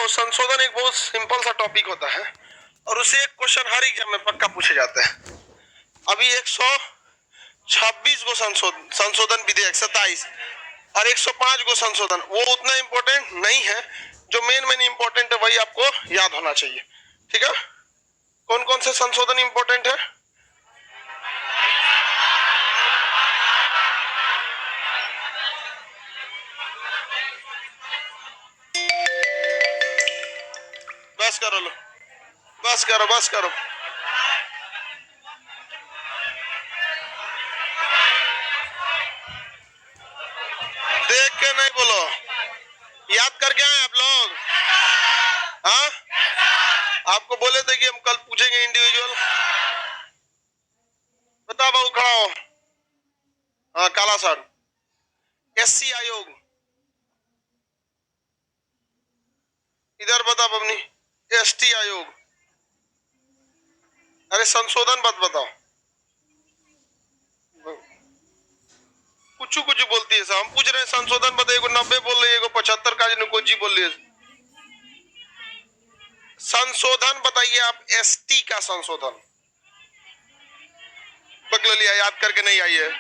संशोधन एक बहुत सिंपल सा टॉपिक होता है और उसे एक क्वेश्चन हर एग्जाम में पक्का पूछे जाते हैं। अभी 126 गो संशोधन विधेयक 27 और 105 गो संशोधन, वो उतना इंपॉर्टेंट नहीं है। जो मेन इंपॉर्टेंट है वही आपको याद होना चाहिए। ठीक है, कौन कौन से संशोधन इंपॉर्टेंट है? बस करो लो, बस करो, बस करो। देख के नहीं बोलो, याद करके आए आप लोग? हाँ, आपको बोले थे कि हम कल पूछेंगे इंडिविजुअल। बता बाबू, खड़ा हो। हाँ, काला सर। एससी आयोग, इधर बता बबनी। एसटी आयोग, अरे संशोधन मत बताओ, कुछ कुछ बोलती है। हम पूछ रहे हैं संशोधन बताइए। को 90 बोल रही है, 75 का जी बोल रही है। संशोधन बताइए आप, एसटी का संशोधन। पकड़ लिया, याद करके नहीं आई है।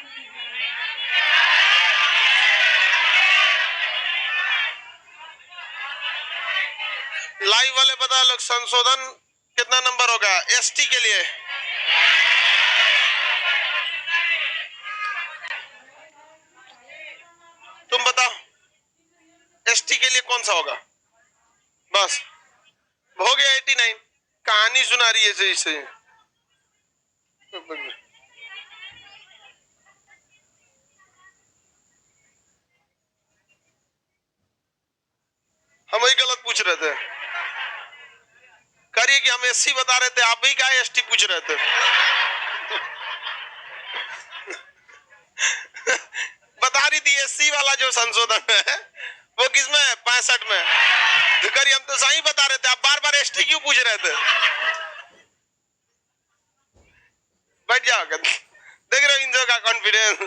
लाइव वाले बता लोग, संशोधन कितना नंबर होगा एसटी के लिए? तुम बताओ, एसटी के लिए कौन सा होगा? बस हो गया 89। कहानी सुना रही है इसे। हम वही गलत पूछ रहे थे। करिए कि हम एससी बता रहे थे, आप ही क्या एसटी पूछ रहे थे? बता रही थी एससी वाला जो संशोधन है वो किसमें है? 65 में। तो करिए, हम तो सही बता रहे थे, आप बार बार एसटी क्यों पूछ रहे थे? बैठ जाओ, देख रहे हो इंजो का कॉन्फिडेंस।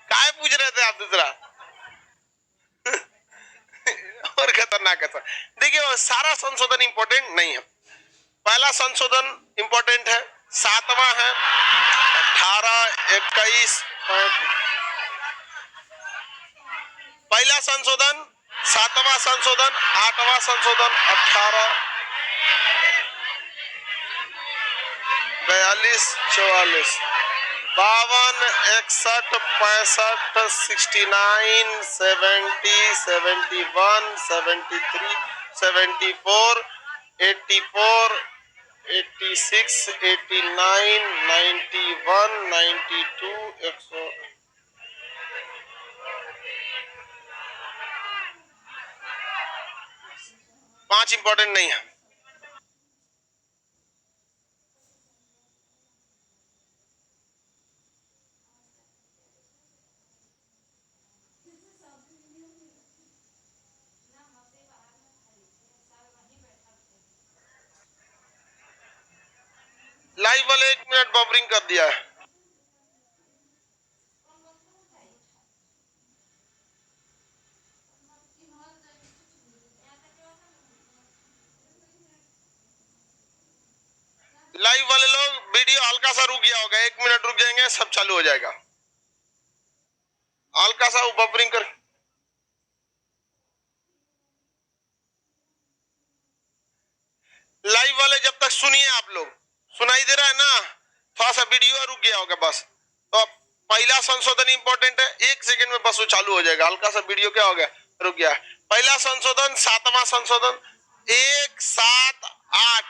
काहे पूछ रहे थे आप दूसरा? और खतरनाक है। देखिए, वो सारा संशोधन इंपॉर्टेंट नहीं है। पहला संशोधन इंपॉर्टेंट है, 7वां है 18, 21। पहला संशोधन 7वां संशोधन, 8वां संशोधन, 18, 42, 44, 52, 61, 65, 69, 70, 71, 73, 74, 84, 86, 89, 91, 92, 100। 5 इंपॉर्टेंट नहीं है। लाइव वाले 1 मिनट बफरिंग कर दिया है। लाइव वाले लोग, वीडियो हल्का सा रुक गया होगा, 1 मिनट रुक जाएंगे, सब चालू हो जाएगा। हल्का सा बफरिंग कर। लाइव वाले जब तक सुनिए, आप लोग सुनाई दे रहा है ना? थोड़ा सा वीडियो रुक गया होगा बस। तो पहला संशोधन इंपॉर्टेंट है, 1 सेकंड में बस वो चालू हो जाएगा। हल्का सा वीडियो क्या हो गया, रुक गया। पहला संशोधन 7वां संशोधन, 1, 7, 8,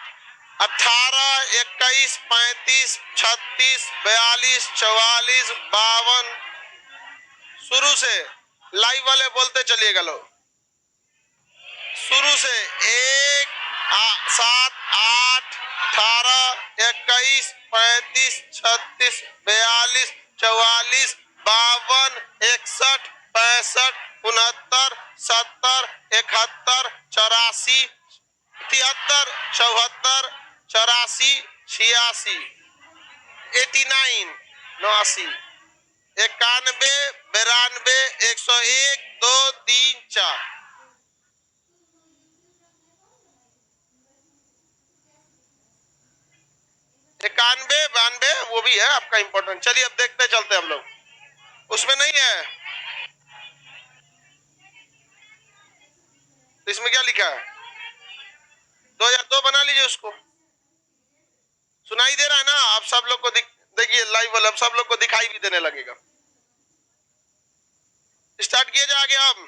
18, 21, 35, 36, 42, 44, 52। शुरू से लाइव वाले बोलते चलिएगा लोग, शुरू से 1, 7, 8, 18, 21, 35, 36, 42, 44, 52, 61, 65, 69, 70, 71, 84, 73, 74, 84, 86, 89, 89, 91, 92, 101, 2, 3, 4। 92 92 वो भी है आपका इंपॉर्टेंट। चलिए अब देखते चलते हम लोग, उसमें नहीं है तो इसमें क्या लिखा है? 2002 बना लीजिए उसको। सुनाई दे रहा है ना आप सब लोग को? देखिए लाइव वाला सब लोग को दिखाई भी देने लगेगा। स्टार्ट किया जाए आगे। हम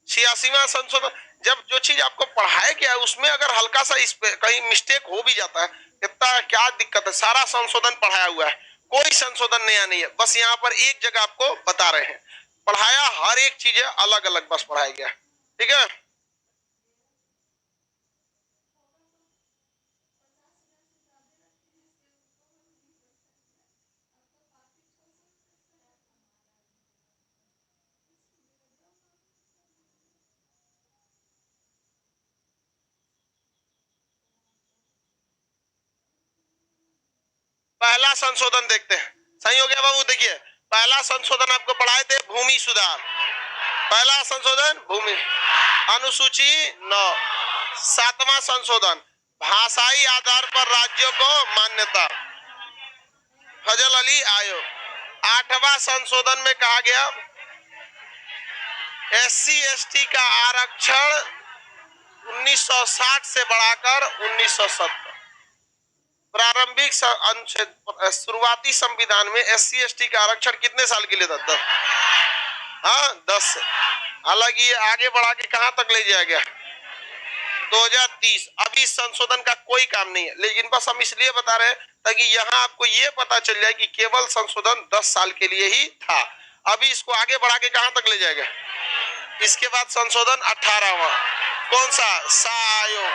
86वां संशोधन, जब जो चीज आपको पढ़ाया गया है उसमें अगर हल्का सा इस पे कहीं मिस्टेक हो भी जाता है, इतना क्या दिक्कत है? सारा संशोधन पढ़ाया हुआ है, कोई संशोधन नया नहीं है। बस यहाँ पर एक जगह आपको बता रहे हैं, पढ़ाया हर एक चीज अलग अलग बस पढ़ाया गया। ठीक है, पहला संशोधन देखते हैं। सही हो गया बाबू? देखिए पहला संशोधन आपको पढ़ाए थे भूमि सुधार। पहला संशोधन भूमि अनुसूची 9। 7वां संशोधन भाषाई आधार पर राज्यों को मान्यता, फजल अली आयोग। 8वां संशोधन में कहा गया SC ST का आरक्षण 1960 से बढ़ाकर 1970। प्रारंभिक शुरुआती संविधान में SC ST का आरक्षण कितने साल के लिए था? 10। हाँ 10। हालांकि ये आगे बढ़ा के कहां तक ले जाया गया? 2030। अभी संशोधन का कोई काम नहीं है, लेकिन बस हम इसलिए बता रहे हैं ताकि यहाँ आपको ये पता चल जाए कि केवल संशोधन 10 साल के लिए ही था। अभी इसको आगे बढ़ा के कहां तक ले जाएगा? इसके बाद संशोधन 18वां, कौन सा? सा आयोग।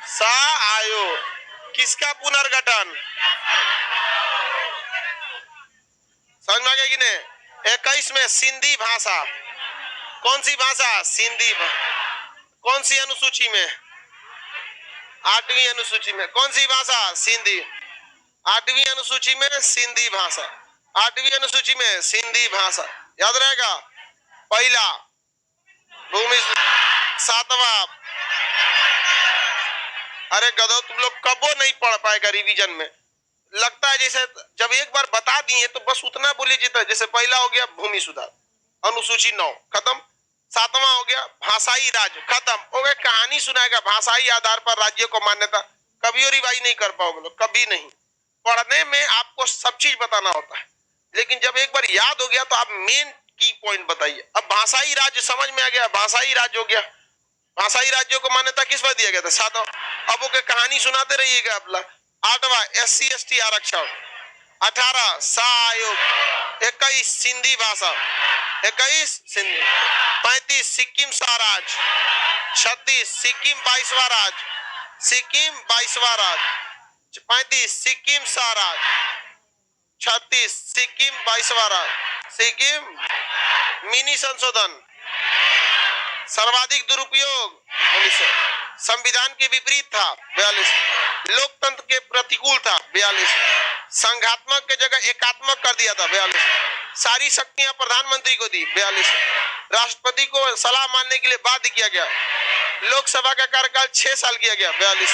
सा आयोग किसका पुनर्गठन? समझ में आ गया कि नहीं? 21 में सिंधी भाषा, कौन सी भाषा? सिंधी। कौन सी अनुसूची में? 8वीं अनुसूची में। कौन सी भाषा? सिंधी। 8वीं अनुसूची में सिंधी भाषा। 8वीं अनुसूची में सिंधी भाषा, याद रहेगा। पहला भूमि। 7वां, अरे गधो तुम लोग कबो नहीं पढ़ पाएगा रिवीजन में। लगता है जैसे जब एक बार बता दिए तो बस उतना बोले जीता। जैसे पहला हो गया भूमि सुधार, अनुसूची 9 खत्म। 7वां हो गया भाषाई राज्य, खत्म हो गया। कहानी सुनाएगा भाषाई आधार पर राज्यों को मान्यता, कभी और रिवाइज नहीं कर पाओगे लोग, कभी नहीं। पढ़ने में आपको सब चीज बताना होता है, लेकिन जब एक बार याद हो गया तो आप मेन की पॉइंट बताइए। अब भाषाई राज्य समझ में आ गया, भाषाई राज्य हो गया। भाषाई राज्यों को मान्यता किस बार दिया गया था? 7। अब वो कहानी सुनाते रहिएगा अपना। 8वां SC ST आरक्षण। 18 सा आयोग। 21 सिंधी भाषा। 21 सिंधी। 35 सिक्किम स्वराज। 36 सिक्किम 22वां राज्य। सिक्किम 22वां राज्य। 35 सिक्किम स्वराज। 36 सिक्किम 22वां राज्य। सिक्किम मिनी संशोधन। सर्वाधिक दुरुपयोग 1900। संविधान के विपरीत था 42। लोकतंत्र के प्रतिकूल था 42। संघात्मक के जगह एकात्मक कर दिया था 42। सारी शक्तियां प्रधानमंत्री को दी 42। राष्ट्रपति को सलाह मानने के लिए बाध्य किया गया। लोकसभा का कार्यकाल 6 साल किया गया 42।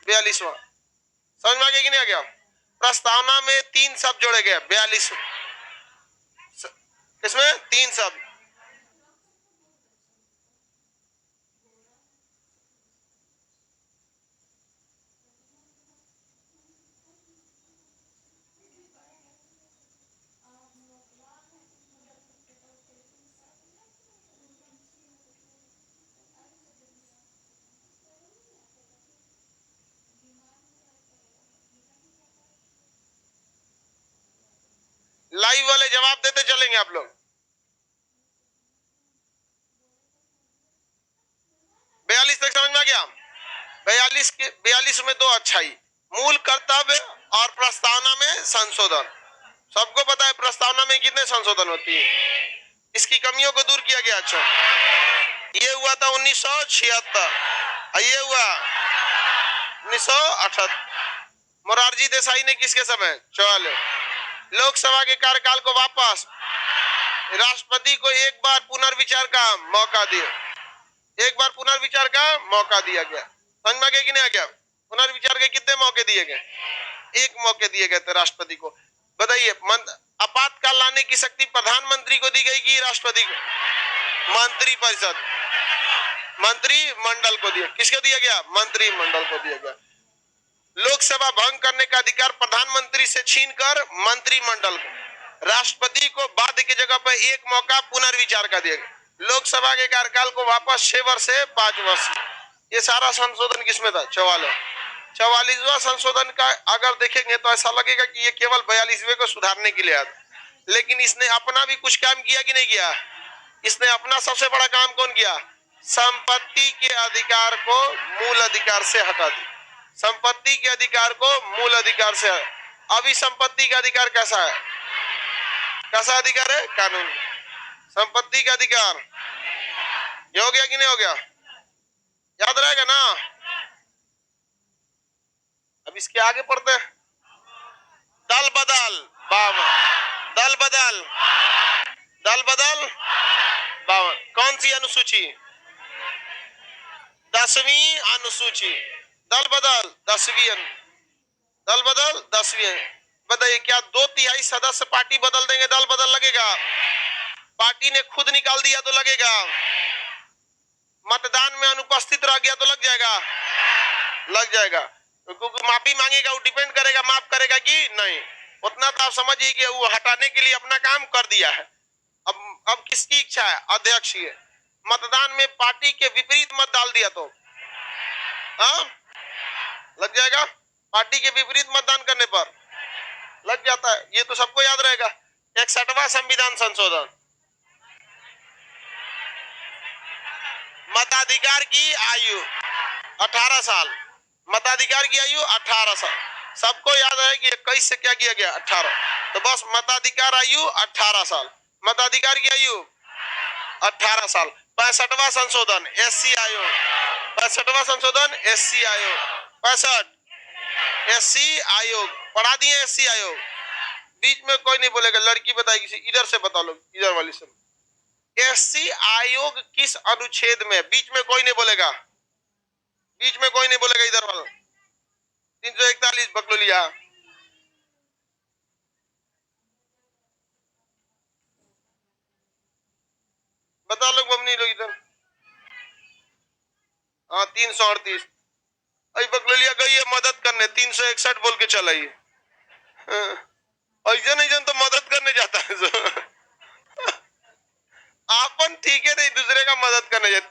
42वां समझ में आ गया कि नहीं आ गया? प्रस्तावना में 3 शब्द जोड़े गए 42। इसमें 3 शब्द। लाइव वाले जवाब देते चलेंगे आप लोग। 42 तक समझ में आ गया? 42 में 2 अच्छाई, मूल कर्तव्य और प्रस्तावना में संशोधन। सबको पता है प्रस्तावना में कितने संशोधन होती है, इसकी कमियों को दूर किया गया। अच्छा ये हुआ था 1976, ये हुआ 1978। मोरारजी देसाई ने किसके समय? 44। लोकसभा के कार्यकाल को वापस, राष्ट्रपति को एक बार पुनर्विचार का मौका दिया। एक बार पुनर्विचार का मौका दिया गया। समझ में आ गया कि नहीं आ गया? पुनर्विचार के कितने मौके दिए गए? एक मौके दिए गए थे राष्ट्रपति को। बताइए, आपातकाल लाने की शक्ति प्रधानमंत्री को दी गई कि राष्ट्रपति को? मंत्रिपरिषद, मंत्रिमंडल को दिया। किसको दिया गया? मंत्रिमंडल को दिया गया। लोकसभा भंग करने का अधिकार प्रधानमंत्री से छीनकर मंत्रिमंडल को, राष्ट्रपति को बाध्य की जगह पर एक मौका पुनर्विचार का दिया गया। लोकसभा के कार्यकाल को वापस 6 वर्ष से 5 वर्ष। ये सारा संशोधन किसमें था? 44वां संशोधन का अगर देखेंगे तो ऐसा लगेगा कि ये केवल 42वें को सुधारने के लिए आया, लेकिन इसने अपना भी कुछ काम किया कि नहीं किया? इसने अपना सबसे बड़ा काम कौन किया? संपत्ति के अधिकार को मूल अधिकार से हटा दी। संपत्ति के अधिकार को मूल अधिकार से। अभी संपत्ति का अधिकार कैसा है? कैसा अधिकार है? कानून। संपत्ति का अधिकार ये हो गया कि नहीं हो गया? याद रहेगा ना? अब इसके आगे पढ़ते हैं। दल बदल, दल बदल, दल बदल 52। कौन सी अनुसूची? 10वीं अनुसूची। दल बदल 10वीं, दल बदल 10वीं। बताइए, क्या 2/3 सदस्य पार्टी बदल देंगे दल बदल लगेगा? पार्टी ने खुद निकाल दिया तो लगेगा? मतदान में अनुपस्थित रह गया तो लग जाएगा? लग जाएगा। क्योंकि माफी मांगेगा, वो डिपेंड करेगा माफ करेगा कि नहीं। उतना तो आप समझिए कि वो हटाने के लिए अपना काम कर दिया है। अब किसकी इच्छा है? अध्यक्ष की। मतदान में पार्टी के विपरीत मत डाल दिया तो लग जाएगा? पार्टी के विपरीत मतदान करने पर लग जाता है। ये तो सबको याद रहेगा। 61वां संविधान संशोधन। मताधिकार की आयु 18 साल। मताधिकार की आयु 18 साल। सबको याद है कि 21 से क्या किया गया? 18। तो बस मताधिकार आयु 18 साल। मताधिकार की आयु 18 साल। 65वां संशोधन एससी आयोग। 65वां संशोधन एससी आयोग। 65 एससी आयोग पढ़ा दिए। एससी आयोग बीच में कोई नहीं बोलेगा। लड़की बताएगी, इधर से बता लो, इधर वाली से। एससी आयोग किस अनुच्छेद में? बीच में कोई नहीं बोलेगा। बीच में कोई नहीं बोलेगा। इधर वाला 341 पकड़ लिया। बता लो मम्मी लोग इधर। हाँ 338 अभी पकड़ लिया गई है मदद करने। 361 बोल के चला ये। ऐसा नहीं तो मदद करने जाता है आपन ठीक है, नहीं दूसरे का मदद करने जाता।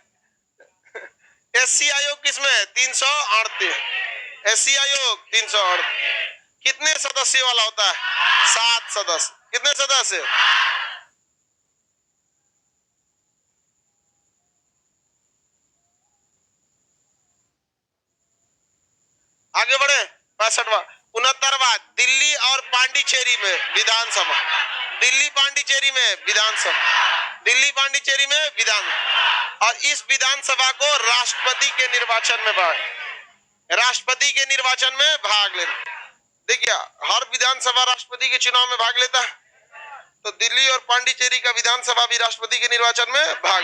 एससी आयोग किसमें है? 338। एससी आयोग 338 कितने सदस्य वाला होता है? 7 सदस्य। कितने सदस्य? आगे बढ़े। 65वां 69वां दिल्ली और पांडिचेरी में विधानसभा। दिल्ली पांडिचेरी में विधानसभा। दिल्ली पांडिचेरी में विधान। और इस विधानसभा को राष्ट्रपति के निर्वाचन में भाग लेना। देखिए, हर विधानसभा राष्ट्रपति के चुनाव में भाग लेता है, तो दिल्ली और पांडिचेरी का विधानसभा भी राष्ट्रपति के निर्वाचन में भाग।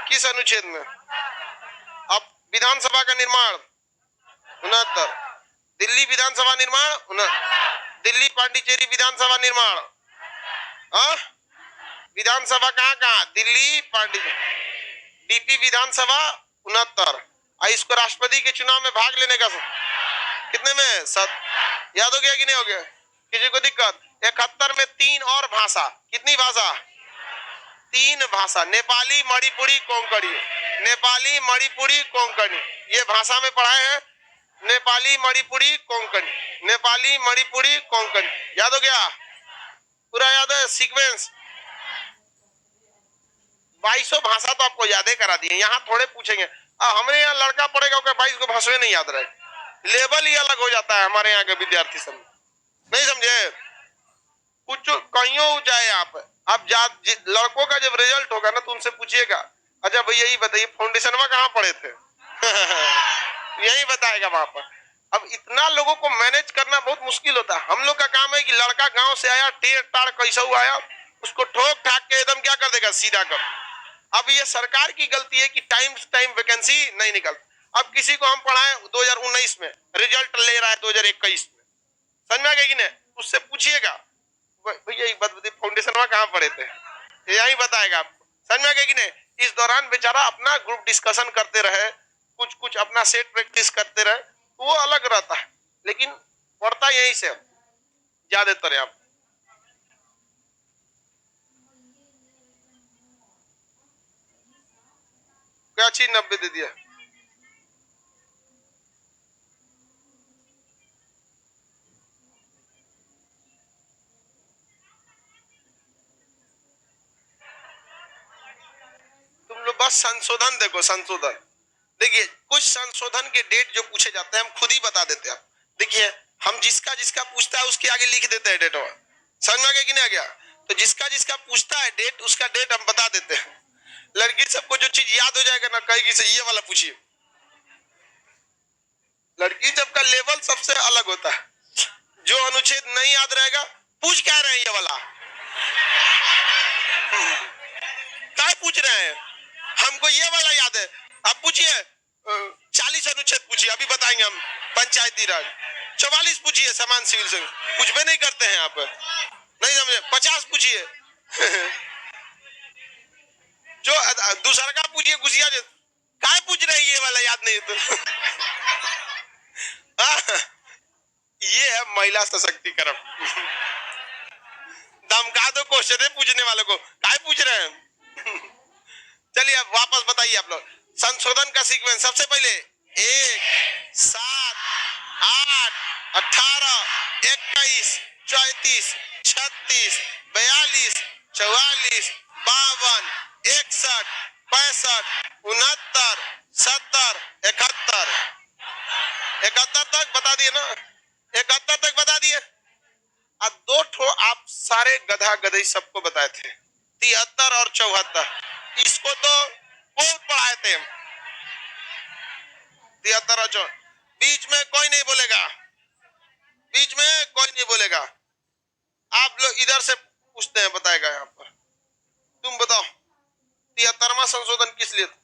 किस अनुच्छेद में? अब विधानसभा का निर्माण 69। दिल्ली विधानसभा निर्माण, दिल्ली पांडिचेरी विधानसभा निर्माण। विधानसभा कहाँ? दिल्ली पांडिचेरी। डीपी विधानसभा 69। इसको राष्ट्रपति के चुनाव में भाग लेने का कितने में? 7। याद हो गया कि नहीं हो गया? किसी को दिक्कत? 71 में 3 और भाषा। कितनी भाषा? 3 भाषा। नेपाली, मणिपुरी, कोंकणी। नेपाली, मणिपुरी, कोंकणी। ये भाषा में पढ़ाए हैं। नेपाली, मणिपुरी, कोंकणी। नेपाली, मणिपुरी, कोंकणी। याद हो गया? पूरा याद है सीक्वेंस। 2200 भाषा तो आपको याद है करा दिए। यहाँ थोड़े पूछेंगे। हमारे यहाँ लड़का पढ़ेगा 22 को भाषाएं नहीं याद रहे। लेवल ही अलग हो जाता है हमारे यहाँ के विद्यार्थी सब। नहीं समझे? कुछ कहीं जाए आप। अब लड़कों का जब रिजल्ट होगा ना तो उनसे पूछिएगा, अच्छा भैया ये बताइए फाउंडेशन में कहाँ पढ़े थे? यही बताएगा वहां पर। अब इतना लोगों को मैनेज करना बहुत मुश्किल होता है। हम लोग का काम है कि लड़का गांव से आया, टेढ़ टाड़ कैसा आया, उसको ठोक ठाक के एकदम क्या कर देगा? सीधा कर। अब ये सरकार की गलती है कि टाइम वैकेंसी नहीं निकलती। अब किसी को हम पढ़ाएं 2019 में, रिजल्ट ले रहा है 2021 में, समझ में आ गया कि नहीं? उससे पूछिएगा भैया फाउंडेशन में कहाँ पढ़े थे, यही बताएगा आपको। समझ में आ गया कि नहीं? इस दौरान बेचारा अपना ग्रुप डिस्कशन करते रहे, कुछ कुछ अपना सेट प्रैक्टिस करते रहे, तो वो अलग रहता है, लेकिन पढ़ता यहीं से ज्यादातर है। आप क्या चीज 90 दे दिया? तुम लोग बस संशोधन देखो, संशोधन देखिए, कुछ संशोधन के डेट जो पूछे जाते हैं हम खुद ही बता देते हैं। देखिए, हम जिसका जिसका पूछता है उसके आगे लिख देते हैं डेट। समझ में आ गया कि नहीं आ गया? तो जिसका जिसका पूछता है डेट, उसका डेट हम बता देते हैं। लड़की सबको जो चीज याद हो जाएगा ना, कहेगी से ये वाला पूछिए। लड़की सबका लेवल सबसे अलग होता है। जो अनुच्छेद नहीं याद रहेगा, पूछ क्या रहे हैं ये वाला, क्या पूछ रहे हैं? हमको ये वाला याद है, आप पूछिए 40 अनुच्छेद पूछिए, अभी बताएंगे हम। पंचायती राज 44 पूछिए, समान सिविल से कुछ भी नहीं करते हैं आप, नहीं समझे? 50 पूछिए जो दूसरा का पूछिए, घुसिया काय पूछ रहे हैं, ये वाला याद नहीं तो ये है महिला सशक्तिकरण। धमका दो क्वेश्चन पूछने वालों को, काय पूछ रहे हैं? चलिए अब वापस बताइए आप लोग संशोधन का सीक्वेंस। सबसे पहले 1, 7, 8, 18, 21, 34, 36, 42, 44, 52, 61, 65, 69, 70, 71। 71 तक बता दिए ना? 71 तक बता दिए। अब 2 ठो आप सारे गधा गधई सबको बताए थे, 73 और 74। इसको तो बहुत पढ़ाए थे हम, 73 और 74। बीच में कोई नहीं बोलेगा, बीच में कोई नहीं बोलेगा। आप लोग इधर से पूछते हैं, बताएगा यहाँ पर। तुम बताओ 73वां संशोधन किस लिए था?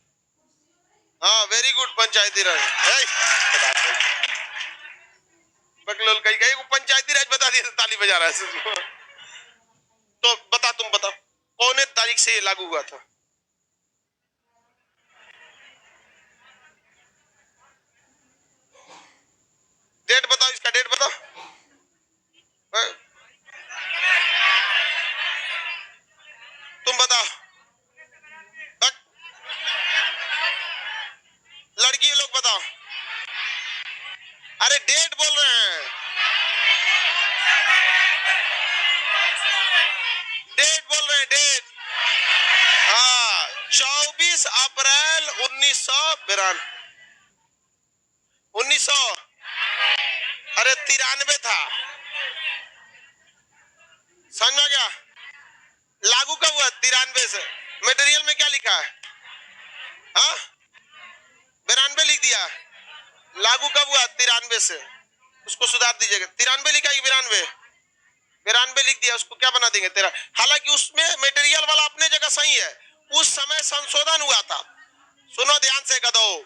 हाँ वेरी गुड, पंचायती राज। बकलोल कहीं कहीं को पंचायती राज बता दिया तो ताली बजा रहा है। तो बता, तुम बताओ कौन तारीख से ये लागू हुआ था? डेट बताओ, इसका डेट बताओ। तुम बताओ, लड़की लोग बताओ। अरे डेट बोल रहे हैं, डेट बोल रहे हैं, डेट। हाँ 24 अप्रैल 1992। 1900, अरे 93 था। समझ में आ गया? लागू कब हुआ? 93 से। मटेरियल में क्या लिखा है? हाँ 92 लिख दिया। लागू कब हुआ? 93 से। उसको सुधार दीजिएगा, 93 लिखा है 92? 92 लिख दिया, उसको क्या बना देंगे 13। हालांकि उसमें मटेरियल वाला अपने जगह सही है, उस समय संशोधन हुआ था। सुनो ध्यान से गधो,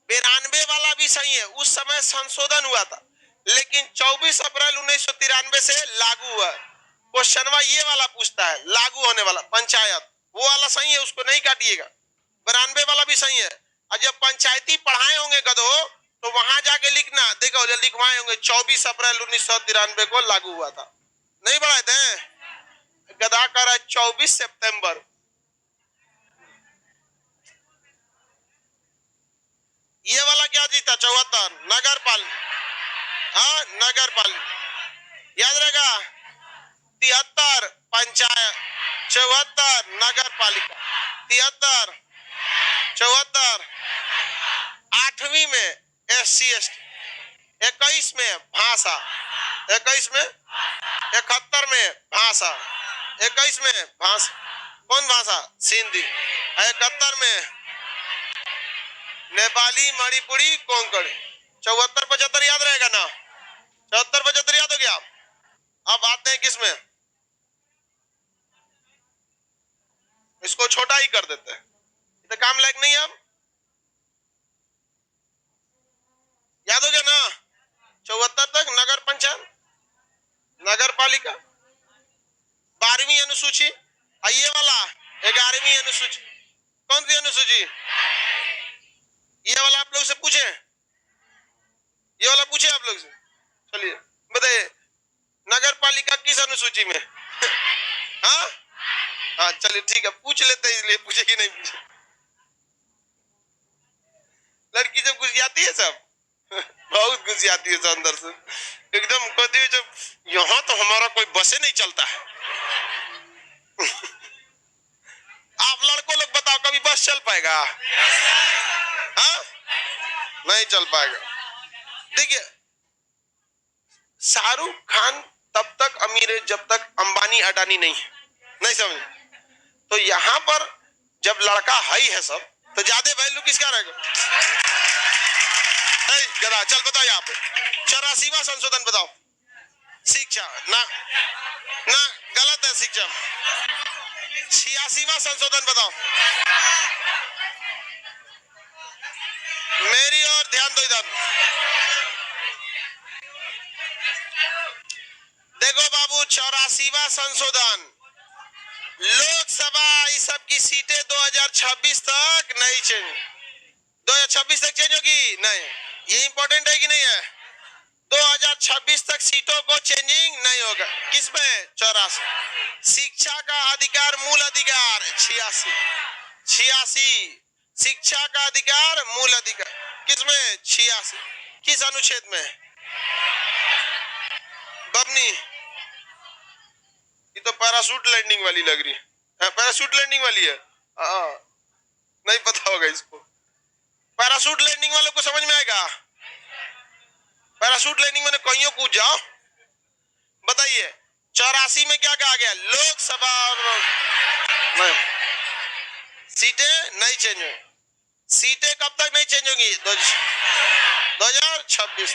92 वाला भी सही है, उस समय संशोधन हुआ था, लेकिन 24 अप्रैल 1993 से लागू हुआ। क्वेश्चनवा ये वाला पूछता है, लागू होने वाला पंचायत, वो वाला सही है, उसको नहीं काटिएगा। 92 वाला भी सही है। और जब पंचायती पढ़ाए होंगे गधो, तो वहां जाके लिखना, देखो लिखवाए होंगे 24 अप्रैल 1993 को लागू हुआ था। नहीं बढ़ाए थे? गधा कर रहा है 24 सितंबर। ये वाला क्या जीता? 74 नगर पालिका। हाँ नगर पालिका याद रहेगा। 73 पंचायत, 74 नगर पालिका। 73 74। 8वीं में SC/ST, 21 में भाषा, 21 में 71 में भाषा, 21 में भाषा, कौन भाषा? सिंधी। 71 में नेपाली, मणिपुरी, कोंकणी। 74 75 याद रहेगा ना? 74 75 याद हो गया। अब आते हैं किस में, इसको छोटा ही कर देते हैं। काम लायक नहीं है अब? याद हो गया ना? 74 तक नगर पंचायत, नगर पालिका, 12वीं अनुसूची, ये वाला 11वीं अनुसूची। कौन सी अनुसूची? ये वाला आप लोग से पूछे, ये वाला पूछे आप लोग से। चलिए बताइए, नगर पालिका किस अनुसूची में? हाँ हाँ, चलिए ठीक है, पूछ लेते हैं, इसलिए पूछे कि नहीं पूछे। लड़की जब घुस जाती है सब बहुत घुस जाती है सब अंदर से, एकदम कहती है जब यहाँ तो हमारा कोई बसे नहीं चलता है। आप लड़कों लोग बताओ, कभी बस चल पाएगा? हाँ, नहीं चल पाएगा। देखिए, शाहरुख खान तब तक अमीर है जब तक अंबानी अडानी नहीं समझे। तो यहाँ पर जब लड़का हाई है सब, तो ज्यादा वैल्यू किसका रहेगा? गधा, चल बताओ यहाँ पे 84वां संशोधन बताओ। शिक्षा ना ना, गलत है शिक्षा। 86वां संशोधन बताओ। मेरी ओर ध्यान दो इधर। देखो बाबू, 84वां संशोधन, लोकसभा इस सब की सीटें 2026 तक नहीं चेंज, 2026 तक चेंज होगी नहीं। ये इंपॉर्टेंट है कि नहीं है? 2026 तक सीटों को चेंजिंग नहीं होगा। किसमें? 84। शिक्षा का अधिकार, मूल अधिकार 86। शिक्षा का अधिकार, मूल अधिकार किसमें? 86। किस अनुच्छेद में? बबनी, ये तो पैराशूट लैंडिंग वाली लग रही है। पैराशूट लैंडिंग वाली है? नहीं पता होगा इसको। पैराशूट लैंडिंग वालों को समझ में आएगा? पैराशूट लैंडिंग में कहीं कूद जाओ। बताइए 84 में क्या कहा गया? लोकसभा नहीं, सीटें नहीं चेंज हुई। सीटें कब तक नहीं चेंज होंगी? 2026।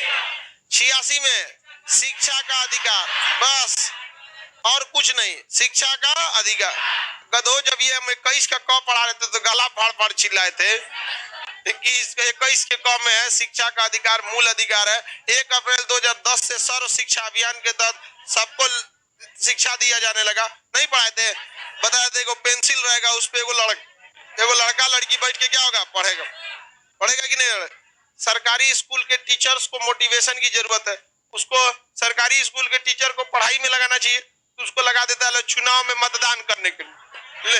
86 में शिक्षा का अधिकार, बस और कुछ नहीं, शिक्षा का अधिकार। गधो, जब ये हम 21 का क पढ़ा रहे थे तो गला फाड़ फाड़ चिल्लाए थे। 21 के क में है शिक्षा का अधिकार, मूल अधिकार है। 1 अप्रैल 2010 से सर्व शिक्षा अभियान के तहत सबको शिक्षा दिया जाने लगा। नहीं पढ़ाए थे? बताए थे, पेंसिल रहेगा, उस पे एगो लड़का लड़की बैठ के क्या होगा? पढ़ेगा कि नहीं? सरकारी स्कूल के टीचर्स को मोटिवेशन की जरूरत है। उसको सरकारी स्कूल के टीचर को पढ़ाई में लगाना चाहिए, तो उसको लगा देता है चुनाव में मतदान करने के लिए। ले,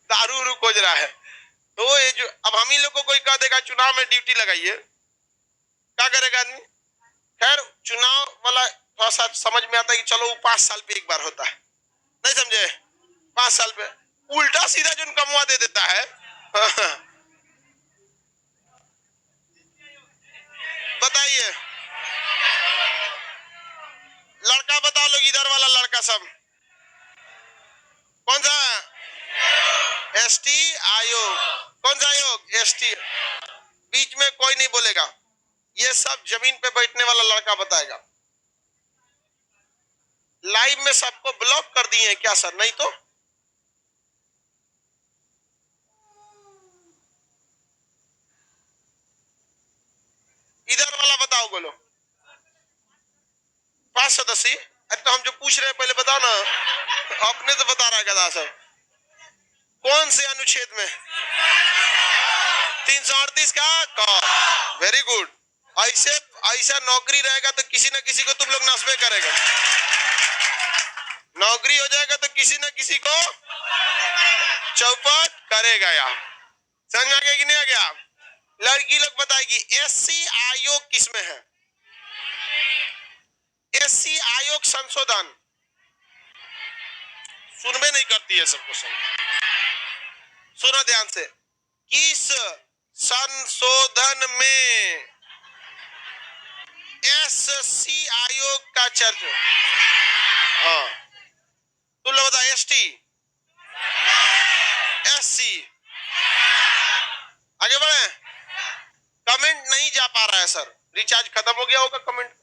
दारू उरू खोज रहा है। तो ये जो अब हम ही लोग को कोई कह देगा चुनाव में ड्यूटी लगाइए, क्या करेगा आदमी? खैर, चुनाव वाला थोड़ा सा समझ में आता है कि चलो वो 5 साल पे एक बार होता है, नहीं समझे? 5 साल पे उल्टा सीधा जो कमवा दे देता है। बताइए, लड़का बताओ लोग, इधर वाला लड़का सब कौन सा? एसटी आयोग। कौन सा आयोग? एसटी। बीच में कोई नहीं बोलेगा, ये सब जमीन पे बैठने वाला लड़का बताएगा। लाइव में सबको ब्लॉक कर दिए क्या सर? नहीं तो इधर वाला बताओ, बोलो 5 सदस्य। अरे तो हम जो पूछ रहे हैं पहले बताओ ना, अपने तो बता रहा है गधा सर। कौन से अनुच्छेद में? 338 का। Very good. ऐसा नौकरी रहेगा तो किसी न किसी को तुम लोग नस्बे करेगा। नौकरी हो जाएगा तो किसी न किसी को चौपट करेगा। यार समझ आ गया कि नहीं आ गया? लड़की लोग बताएगी एससी आयोग किसमें है? एससी आयोग संशोधन सुनबे नहीं करती है सबको। सुनो ध्यान से, किस संशोधन में एससी आयोग का चर्चा? हाँ, तुम लोग बताओ एसटी, एससी। आगे बढ़े। कमेंट नहीं जा पा रहा है सर, रिचार्ज खत्म हो गया होगा। कमेंट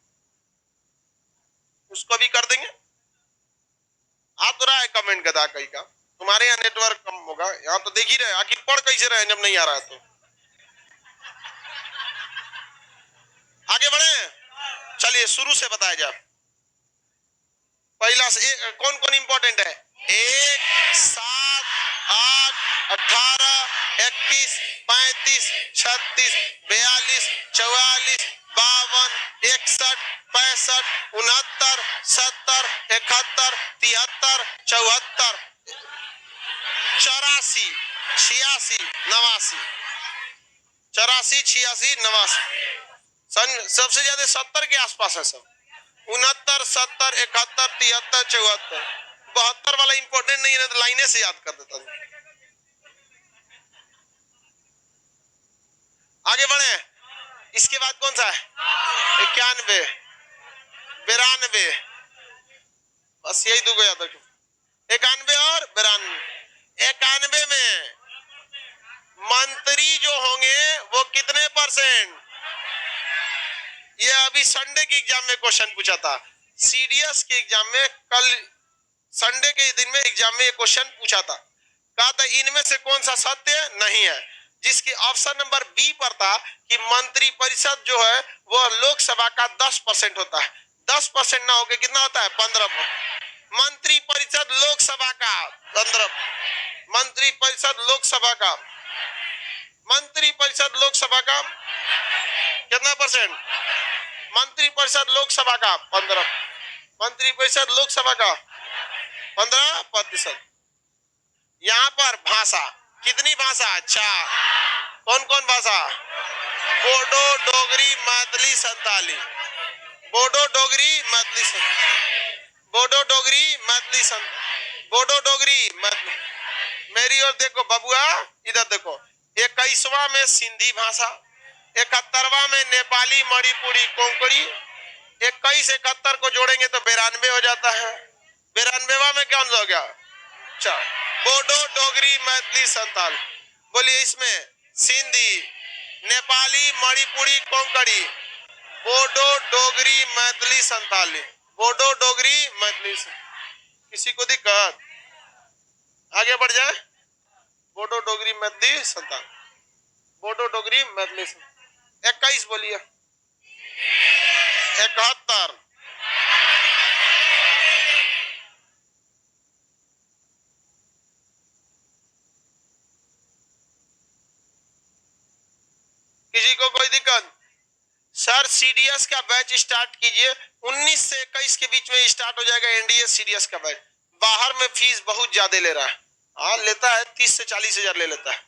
उसको भी कर देंगे। आ तो रहा है कमेंट गधा कहीं का। तुम्हारे यहाँ नेटवर्क कम होगा, यहाँ तो देख ही रहे, आखिर पढ़ कैसे रहे जब नहीं आ रहा है तो। आगे बढ़े, चलिए शुरू से बताया जाए। पहला से कौन कौन इंपॉर्टेंट है? 1, 7, 8, 18, 31, 35, 36, 42, 44, 52, 61, 65, 69, 70, 71, 73, 74, 84, 86, 89, 84, 86, 89, सबसे ज्यादा 70 के आसपास है सब। 69, 70, 71, 73, 74, 72 वाला इंपॉर्टेंट नहीं है, तो लाइने से याद कर देता हूं। आगे बढ़े, इसके बाद कौन सा है? 91, 92, बस यही दो को याद रखो, 91 और 92। 91 में मंत्री जो होंगे वो कितने %? ये अभी संडे के एग्जाम में क्वेश्चन पूछा था, सीडीएस के एग्जाम में, कल संडे के दिन में एग्जाम में ये क्वेश्चन पूछा था। कहा था इनमें से कौन सा सत्य नहीं है, जिसकी ऑप्शन नंबर बी पर था कि मंत्री परिषद जो है वो लोकसभा का 10% होता है। 10% ना होके कितना होता है? 15। मंत्री परिषद लोकसभा का 15, मंत्री परिषद लोकसभा का, मंत्री परिषद लोकसभा का कितना %? मंत्री परिषद लोकसभा का 15, मंत्री परिषद लोकसभा का 15%। यहाँ पर भाषा, कितनी भाषा? 4। कौन कौन भाषा? बोडो, डोगरी, मैथिली, संताली। बोडो, डोगरी, मैथिली, बोडो, डोगरी, मैथिली, बोडो, डोगरी, मैथिली। मेरी ओर देखो बबुआ, इधर देखो। 21वां में सिंधी भाषा, 71वां में नेपाली, मणिपुरी, कोंकणी। 21, 71 को जोड़ेंगे तो 92 हो जाता है। 92वां में क्या हो गया? अच्छा, बोडो, डोगरी, मैथिली, संताल। बोलिए इसमें सिंधी, नेपाली, मणिपुरी, कोंकणी, बोडो, डोगरी, मैथिली, संताली। बोडो, डोगरी, मैथिली। किसी को दिक्कत? आगे बढ़ जाए। बोडो, डोगरी, मैथिली, संताल। बोडो, डोगरी, मैथिली। 21 बोलिए। 71। किसी को कोई दिक्कत? सर सीडीएस का बैच स्टार्ट कीजिए, 19 से 21 के बीच में स्टार्ट हो जाएगा एनडीए सीडीएस का बैच। बाहर में फीस बहुत ज्यादा ले रहा है, हाँ लेता है 30 से 40 हजार ले लेता है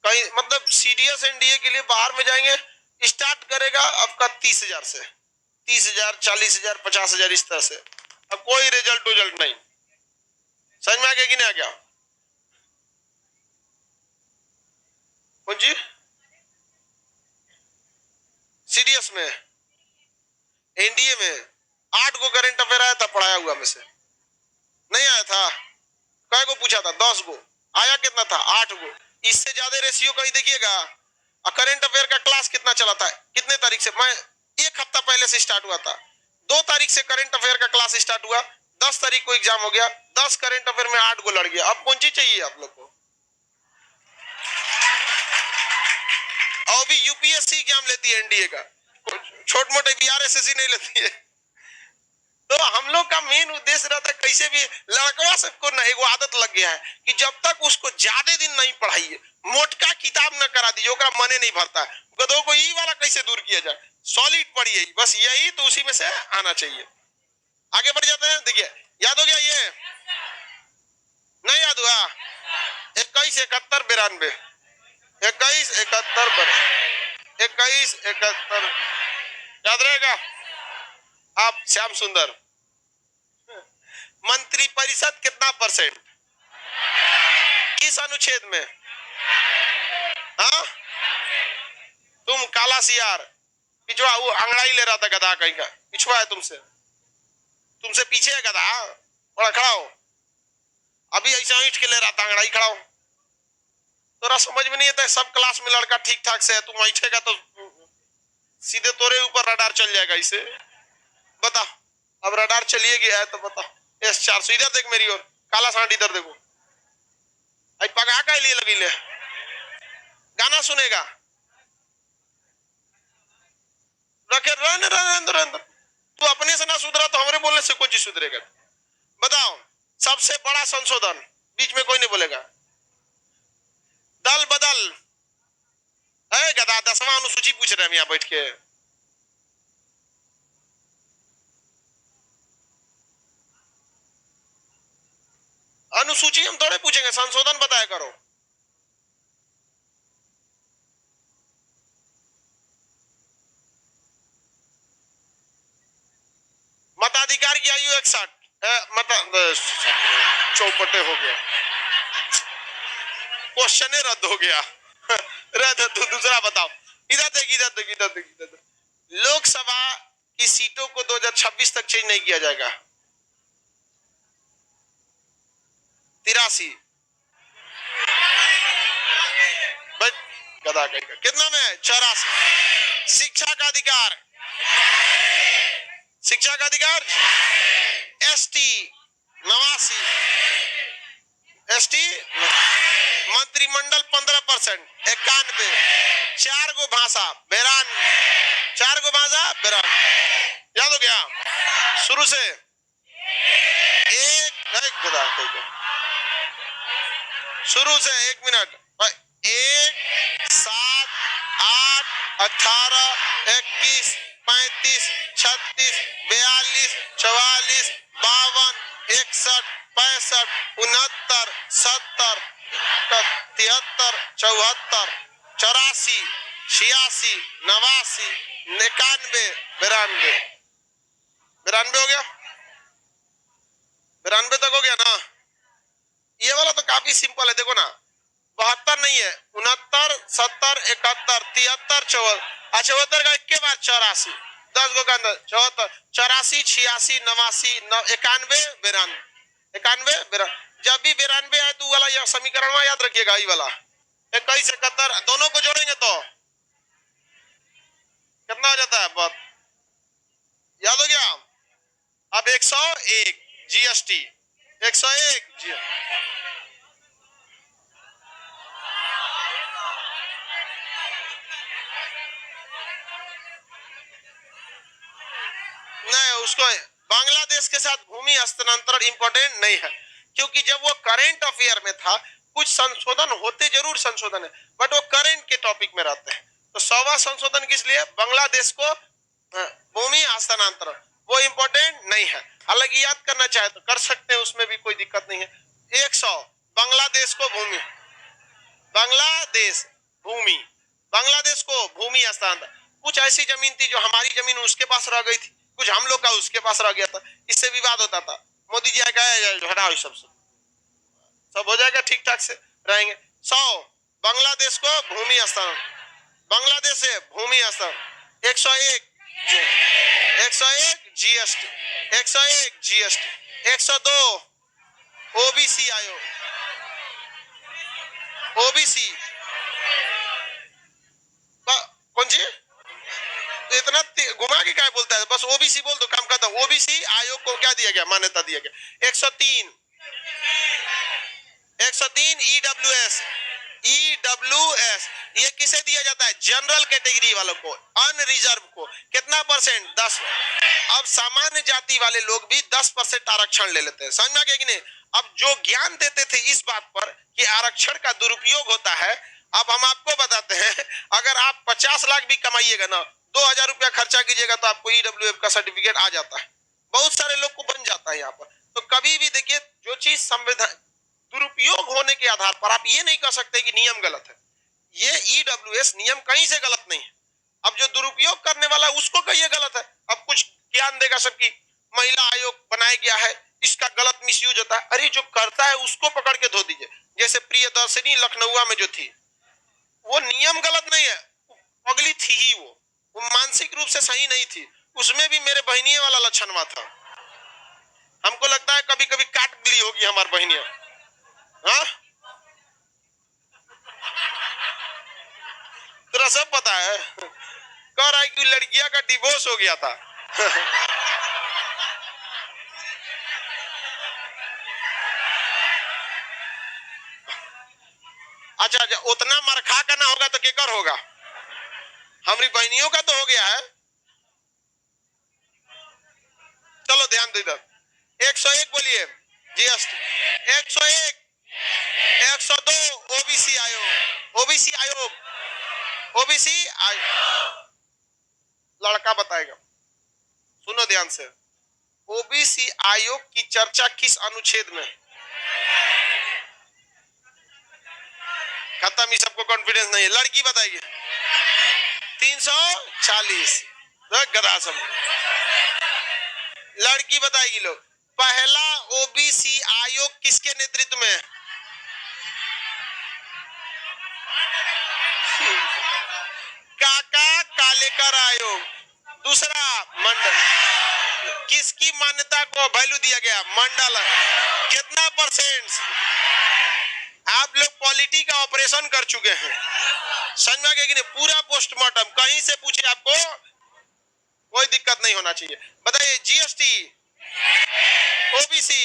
कहीं, मतलब सीडीएस एनडीए के लिए बाहर में जाएंगे, स्टार्ट करेगा आपका 30,000 से, 30,000, 40,000, 50,000 इस तरह से। अब कोई रिजल्ट नहीं। समझ में आ गया कि नहीं आ गया? जी सीडीएस में, एनडीए में 8 को करंट अफेयर आया था पढ़ाया हुआ में से, नहीं आया था? कै को पूछा था? 10 को। आया कितना था? 8 को। इससे ज्यादा रेशियो कहीं देखिएगा। करंट अफेयर का क्लास कितना चला था? कितने तारीख से? मैं 1 हफ्ता पहले से स्टार्ट हुआ था। 2 तारीख से करंट अफेयर का क्लास स्टार्ट हुआ, 10 तारीख को एग्जाम हो गया। 10 करंट अफेयर में 8 को लड़ गया। अब कौन चीज चाहिए आप लोग को? और भी यूपीएससी एग्जाम लेती है एनडीए का, छोट मोटे बीआरएसएससी नहीं लेती है। तो हम लोग का मेन उद्देश्य रहता है कैसे भी लड़कवा सबको ना एक आदत लग गया है कि जब तक उसको ज्यादा दिन नहीं पढ़ाइए, मोटका किताब न करा दीजिए, ओकरा मने नहीं भरता है। गधों को ई वाला कैसे दूर किया जाए? सॉलिड पढ़िए, बस यही तो उसी में से आना चाहिए। आगे बढ़ जाते हैं। देखिए याद हो गया? ये नहीं याद हुआ? 21, 71, 92, 21, 71, 21, 71 याद रहेगा? आप श्याम सुंदर, मंत्री परिषद कितना %? किस अनुच्छेद में? हाँ तुम काला सियार पिछवा, वो अंगड़ाई ले रहा था गधा कहीं का, पिछवा है तुमसे, तुमसे पीछे है गधा। बड़ा खड़ा हो, अभी ऐसा ईंट के ले रहा था अंगड़ाई, खड़ा हो। तोरा समझ में नहीं आता, सब क्लास में लड़का ठीक ठाक से है, तुम ऐठेगा तो सीधे तोरे ऊपर रडार चल जाएगा। इसे बता, अब रडार चलिए गया है तो बता। S400 इधर देख मेरी ओर, काला सांड इधर देखो, आई पगा का लिए लगी ले गाना सुनेगा रखे रहने रहने रहने तू अपने से ना सुधरा तो हमारे बोलने से कौन चीज सुधरेगा? बताओ सबसे बड़ा संशोधन बीच में कोई नहीं बोलेगा दल बदल है गधा 10वां अनुसूची पूछ रहे हैं यहाँ बैठ के अनुसूची हम थोड़े पूछेंगे संशोधन बताया करो मताधिकार की आयु 61 मत चौपटे हो गया क्वेश्चन रद्द हो गया रद्द दूसरा बताओ इधर देख लोकसभा की सीटों को 2026 तक चेंज नहीं किया जाएगा 83 गधा कितना में 84 शिक्षा का अधिकार एसटी 89 एसटी मंत्रिमंडल 15% 91 4 गो भाषा 92 याद हो गया शुरू से शुरू से 1 मिनट 1 7 8 18 21 35 36 42 44 52 61 65 69 70 73 74 84 86 89 91 92 हो गया 92 तक हो गया ना ये वाला तो काफी सिंपल है देखो ना 72 नहीं है 69 70 71 73 74 का एक के बाद 84 10 गो का अंदर 74 84 86 89 91 92 जब भी 92 आए तो वाला यह समीकरण याद रखिएगा ये वाला 21 71 दोनों को जोड़ेंगे तो कितना हो जाता है बहुत याद हो गया अब 101 जीएसटी 101 जी नहीं उसको बांग्लादेश के साथ भूमि हस्तांतरण इंपॉर्टेंट नहीं है क्योंकि जब वो करंट अफेयर में था कुछ संशोधन होते जरूर संशोधन है बट वो करंट के टॉपिक में रहते हैं तो 100वां संशोधन किस लिए बांग्लादेश को भूमि हस्तांतरण वो इंपॉर्टेंट नहीं है हालांकि याद करना चाहे तो कर सकते हैं उसमें भी कोई दिक्कत नहीं है 100 बांग्लादेश को भूमि बांग्लादेश को भूमि हस्तांतरण कुछ ऐसी जमीन थी जो हमारी जमीन उसके पास रह गई थी कुछ हम लोग का उसके पास रह गया था इससे विवाद होता था मोदी जी आएगा हटाओ सब हो जाएगा ठीक ठाक से रहेंगे 100 बांग्लादेश को भूमि हस्तांतरण बांग्लादेश से भूमि हस्तांतरण 101 जीएसटी 102 ओबीसी आयोग ओबीसी कौन जी इतना घुमा के क्या बोलता है बस ओबीसी बोल दो काम खत्म ओबीसी आयोग को क्या दिया गया मान्यता दिया गया 103 ईडब्ल्यूएस ये किसे दिया जाता है जनरल कैटेगरी वालों को अनरिजर्व को कितना परसेंट 10 अब सामान्य जाति वाले लोग भी 10% आरक्षण ले लेते हैं समझ में आ गया कि नहीं अब जो ज्ञान देते थे इस बात पर कि आरक्षण का दुरुपयोग होता है अब हम आपको बताते हैं अगर आप 50 लाख भी कमाइएगा ना 2000 रुपया खर्चा कीजिएगा तो आपको ईडब्ल्यूएफ का सर्टिफिकेट आ जाता है बहुत सारे लोग को बन जाता है यहाँ पर तो कभी भी देखिए जो चीज संविधान दुरुपयोग होने के आधार पर आप ये नहीं कह सकते कि नियम गलत है ये ईडब्ल्यूएस नियम कहीं से गलत नहीं है अब जो दुरुपयोग करने वाला है उसको कहिए गलत है अब कुछ ज्ञान देगा सबकी महिला आयोग बनाया गया है इसका गलत मिसयूज होता है अरे जो करता है उसको पकड़ के धो दीजिए जैसे प्रियदर्शनी लखनऊ में जो थी वो नियम गलत नहीं है अगली थी ही वो मानसिक रूप से सही नहीं थी उसमें भी मेरे बहनिया वाला लक्षण था हमको लगता है कभी कभी काट ली होगी हमारी बहनिया हाँ तेरा सब पता है कह रहा है कि लड़कियां का डिवोर्स हो गया था अच्छा, उतना मरखा का ना होगा तो केकर होगा? हमारी बहनियों का तो हो गया है। चलो ध्यान दो इधर। 101 बोलिए जीएसटी। 101, 102 ओबीसी आयोग, ओबीसी आयोग, ओबीसी आयोग। लड़का बताएगा, सुनो ध्यान से। ओबीसी आयोग की चर्चा किस अनुच्छेद में? खत्म, ही सबको कॉन्फिडेंस नहीं है। लड़की बताएगी 340। गधा सब। लड़की बताएगी लोग। पहला ओबीसी आयोग किसके नेतृत्व में? काका कालेकर आयोग। दूसरा मंडल। किसकी मान्यता को वैल्यू दिया गया? मंडल। कितना परसेंट? आप लोग पॉलिटी का ऑपरेशन कर चुके हैं, समझ में आ गया कि नहीं? पूरा पोस्टमार्टम कहीं से पूछे आपको कोई दिक्कत नहीं होना चाहिए। बताइए GST, OBC,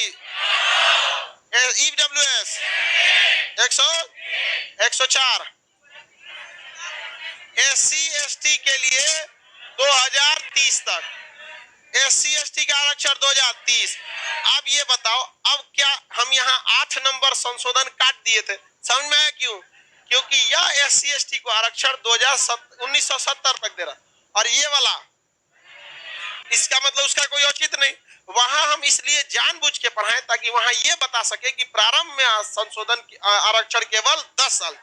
EWS 104, SC ST के लिए 2030 तक, एससी एसटी का आरक्षण 2030। अब ये बताओ, अब क्या हम यहाँ 8 नंबर संशोधन काट दिए थे? समझ में आया क्यों? क्योंकि यह एससी एसटी को आरक्षण 1970 तक दे रहा, और ये वाला इसका मतलब उसका कोई औचित्य नहीं। वहां हम इसलिए जानबूझ के पढ़ाएं ताकि वहां ये बता सके कि प्रारंभ में संशोधन आरक्षण केवल 10 साल,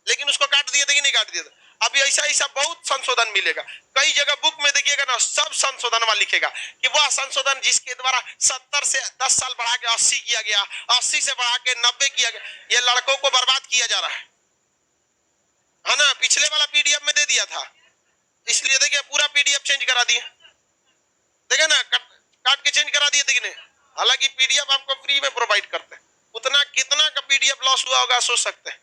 लेकिन उसको काट दिए थे कि नहीं काट दिए थे? अभी ऐसा ऐसा बहुत संशोधन मिलेगा। कई जगह बुक में देखिएगा ना, सब संशोधन में लिखेगा कि वह संशोधन जिसके द्वारा 70 से 10 साल बढ़ा के 80 किया गया, 80 से बढ़ा के 90 किया गया। ये लड़कों को बर्बाद किया जा रहा है ना? पिछले वाला पीडीएफ में दे दिया था, इसलिए देखिए पूरा पीडीएफ चेंज करा दिए, देखे ना, काट के चेंज करा दिए, देखिए। हालांकि पीडीएफ आपको फ्री में प्रोवाइड करते हैं, उतना कितना का पीडीएफ लॉस हुआ होगा सोच सकते हैं,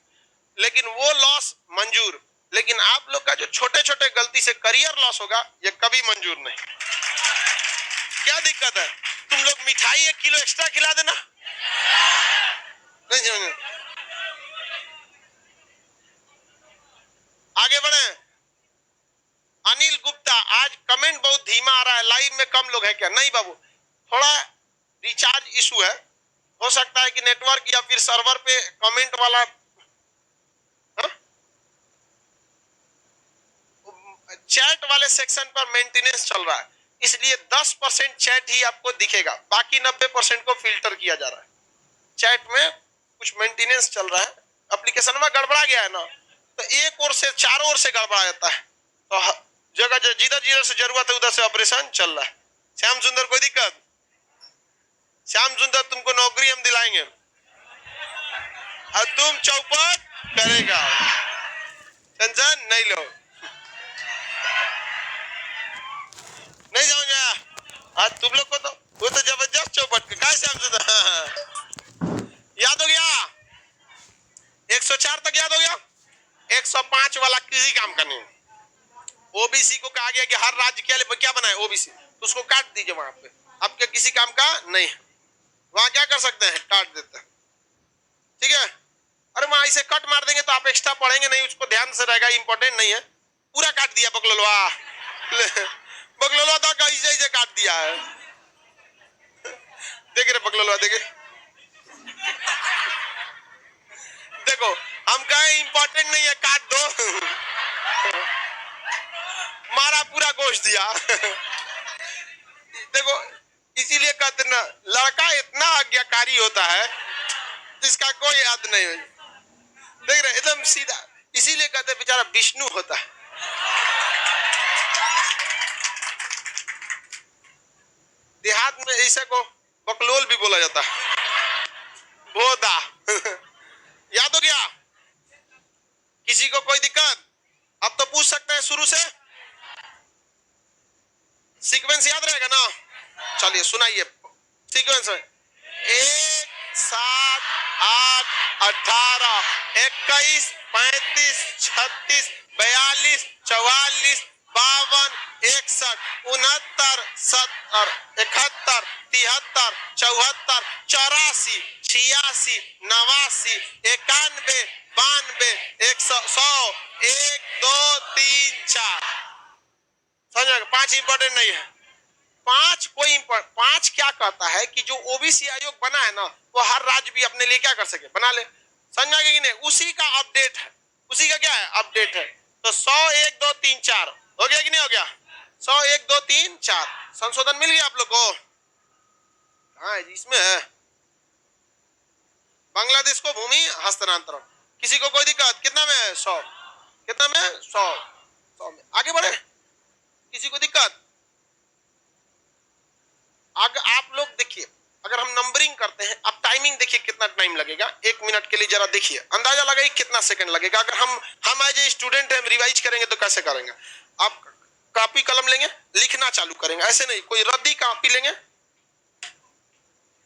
लेकिन वो लॉस मंजूर। लेकिन आप लोग का जो छोटे छोटे गलती से करियर लॉस होगा, ये कभी मंजूर नहीं। क्या दिक्कत है? तुम लोग मिठाई 1 किलो एक्स्ट्रा खिला देना, नहीं। आगे बढ़े। अनिल गुप्ता, आज कमेंट बहुत धीमा आ रहा है, लाइव में कम लोग हैं क्या? नहीं बाबू, थोड़ा रिचार्ज इशू है, हो सकता है कि नेटवर्क या फिर सर्वर पे कमेंट वाला चैट वाले सेक्शन पर मेंटेनेंस चल रहा है, इसलिए 10% चैट ही आपको दिखेगा, बाकी 90% को फिल्टर किया जा रहा है। चैट में कुछ मेंटेनेंस चल रहा है, एप्लीकेशन में गड़बड़ा गया है ना, तो एक ओर से चारों ओर से गड़बड़ा जाता है, तो जगह जिधर जिधर से जरूरत है उधर से ऑपरेशन चल रहा है। श्याम सुंदर कोई दिक्कत? श्याम सुंदर तुमको नौकरी हम दिलाएंगे और तुम चौपट करेगा, टेंशन नहीं लो, नहीं जाऊंगा। आज तुम लोग को तो वो तो जबरदस्त चौपट के काय श्याम सुंदर याद हो गया? 104 तक याद हो गया? 105 वाला किसी काम का नहीं। ओबीसी को कहा गया कि हर राज्य के लिए क्या बनाए ओबीसी, तो उसको काट दीजिए वहां पे, आपके किसी काम का नहीं है। वहां क्या कर सकते हैं? काट देते हैं, ठीक है? अरे वहां इसे कट मार देंगे तो आप एक्स्ट्रा पढ़ेंगे नहीं, उसको ध्यान से रहेगा, इंपॉर्टेंट नहीं है। पूरा काट दिया बकलोलवा, बकलोलवा तो कैसे ऐसे काट दिया है, देख रहे बकलोलवा, देखे देखो, हम कहे इंपॉर्टेंट नहीं है काट दो, मारा पूरा गोश्त दिया। देखो इसीलिए कहते ना, लड़का इतना आज्ञाकारी होता है जिसका कोई याद नहीं हो, देख रहे एकदम सीधा, इसीलिए कहते बेचारा विष्णु होता है। देहात में ऐसे को बकलोल भी बोला जाता है, बोदा। याद हो गया? किसी को कोई दिक्कत? अब तो पूछ सकते हैं शुरू से, सीक्वेंस याद रहेगा ना? चलिए सुनाइए सीक्वेंस में। 1 7 8 18 21 35 36 42 44 52, 61, 69, 70, 71, 73, 74, 84, 86, 89, 91, 92, 100, 1, 2, 3, 4। समझ में? 5 इंपॉर्टेंट नहीं है। पांच क्या कहता है कि जो ओबीसी आयोग बना है ना, वो हर राज्य भी अपने लिए क्या कर सके, बना ले। समझ में कि नहीं? उसी का अपडेट है, उसी का क्या है, अपडेट है। तो 100, 1, 2, 3, 4 हो गया कि नहीं हो गया? 100, 1, 2, 3, 4 संशोधन मिल गया आप लोग को? हाँ, इसमें है बांग्लादेश को भूमि हस्तांतरण। किसी को कोई दिक्कत? कितना में है? 100। कितना में? 100। 100 में आगे बढ़े। किसी को दिक्कत? अगर आप लोग देखिए, अगर हम नंबरिंग करते हैं, अब टाइमिंग देखिए कितना टाइम लगेगा, 1 मिनट के लिए जरा देखिए, अंदाजा लगाइए कितना सेकंड लगेगा। अगर हम एज ए स्टूडेंट हम रिवाइज करेंगे तो कैसे करेंगे? आप कॉपी कलम लेंगे, लिखना चालू करेंगे, ऐसे नहीं कोई रद्दी कॉपी लेंगे।